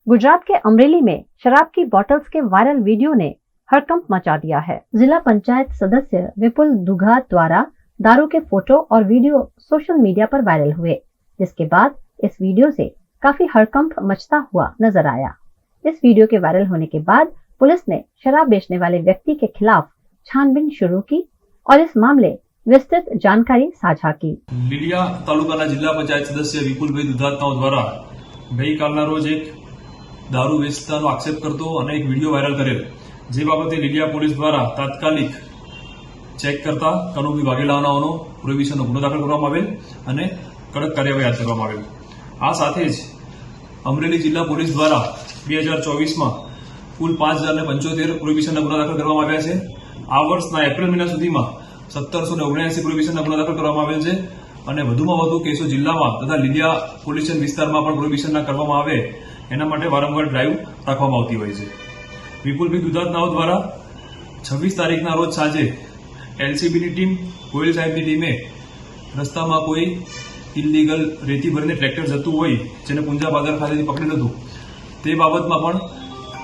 गुजरात के अमरेली में शराब की बोतल्स के वायरल वीडियो ने हड़कंप मचा दिया है। जिला पंचायत सदस्य विपुल दुघात द्वारा दारू के फोटो और वीडियो सोशल मीडिया पर वायरल हुए, जिसके बाद इस वीडियो से काफी हड़कंप मचता हुआ नजर आया। इस वीडियो के वायरल होने के बाद पुलिस ने शराब बेचने वाले व्यक्ति के खिलाफ छानबीन शुरू की और इस मामले विस्तृत जानकारी साझा की। લીલિયા તાલુકાના જિલ્લા પંચાયત સદસ્ય વિપુલભાઈ દુધાતનાઓ દ્વારા ગઈકાલના રોજ એક દારૂ વેચતાનો આક્ષેપ કરતો અને એક વિડીયો વાયરલ કરેલ, જે બાબતે લીલિયા પોલીસ દ્વારા તાત્કાલિક ચેક કરતા કનુભાઈ વાઘેલાનો પ્રોહિબિશનનો ગુનો દાખલ કરવામાં આવેલ અને કડક કાર્યવાહી હાથ ધરવામાં આવેલ। આ સાથે જ અમરેલી જિલ્લા પોલીસ દ્વારા 2024માં કુલ 5075 પ્રોહિબિશનના ગુના દાખલ કરવામાં આવ્યા છે। આ વર્ષના એપ્રિલ મહિના સુધીમાં 1779 પ્રોહિબિશનના ગુના દાખલ કરવામાં આવેલ છે અને વધુમાં વધુ કેસો જિલ્લામાં તથા લીલિયા પોલીસ સ્ટેશન વિસ્તારમાં પણ પ્રોહિબિશનના કરવામાં આવે એના માટે વારંવાર ડ્રાઈવ રાખવામાં આવતી હોય છે। વિપુલભાઈ દુધાતનાઓ દ્વારા 26 તારીખના રોજ સાંજે એલસીબીની ટીમ ગોયલ સાહેબની ટીમે રસ્તામાં કોઈ ઇલીગલ રેતી ભરીને ટ્રેક્ટર જતું હોય જેને પુંજા બાદર ખાતેથી પકડેલું હતું, તે બાબતમાં પણ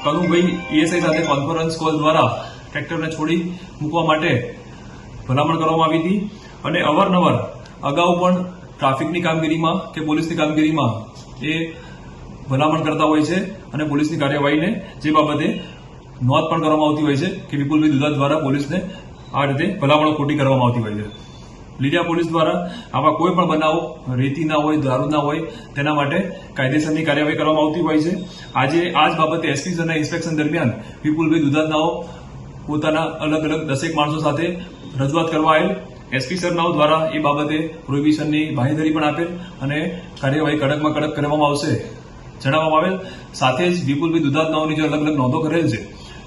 કનુભાઈ એએસઆઈ સાથે કોન્ફરન્સ કોલ દ્વારા ટ્રેક્ટરને છોડી મૂકવા માટે ભલામણ કરવામાં આવી હતી અને અવારનવાર અગાઉ પણ ટ્રાફિકની કામગીરીમાં કે પોલીસની કામગીરીમાં એ ભલામણ કરતા હોય છે અને પોલીસની કાર્યવાહીને જે બાબતે નોંધ પણ કરવામાં આવતી હોય છે કે વિપુલભાઈ દુધાત દ્વારા પોલીસને આ રીતે ભલામણો ખોટી કરવામાં આવતી હોય છે। લીલિયા પોલીસ દ્વારા આવા કોઈ પણ બનાવો રેતીના હોય, દારૂના હોય તેના માટે કાયદેસરની કાર્યવાહી કરવામાં આવતી હોય છે। આજે આ જ બાબતે એસપી સરના ઇન્સ્પેક્શન દરમિયાન વિપુલભાઈ દુધાતનાઓ પોતાના અલગ અલગ 10 માણસો સાથે રજૂઆત કરવા આવેલ। એસપી સરનાઓ દ્વારા એ બાબતે પ્રોહિબિશનની બાંહેધરી પણ આપેલ અને કાર્યવાહી કડકમાં કડક કરવામાં આવશે જણાવવામાં આવેલ। સાથે જ વિપુલભાઈ દુધાતનાઓની જે અલગ અલગ નોંધો કરેલ છે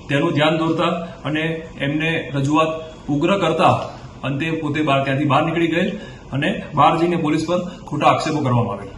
તેનું ધ્યાન દોરતા અને એમને રજૂઆત ઉગ્ર કરતા અંતે પોતે ત્યાંથી બહાર નીકળી ગયેલ અને બહાર જઈને પોલીસ પર ખોટા આક્ષેપો કરવામાં આવેલ।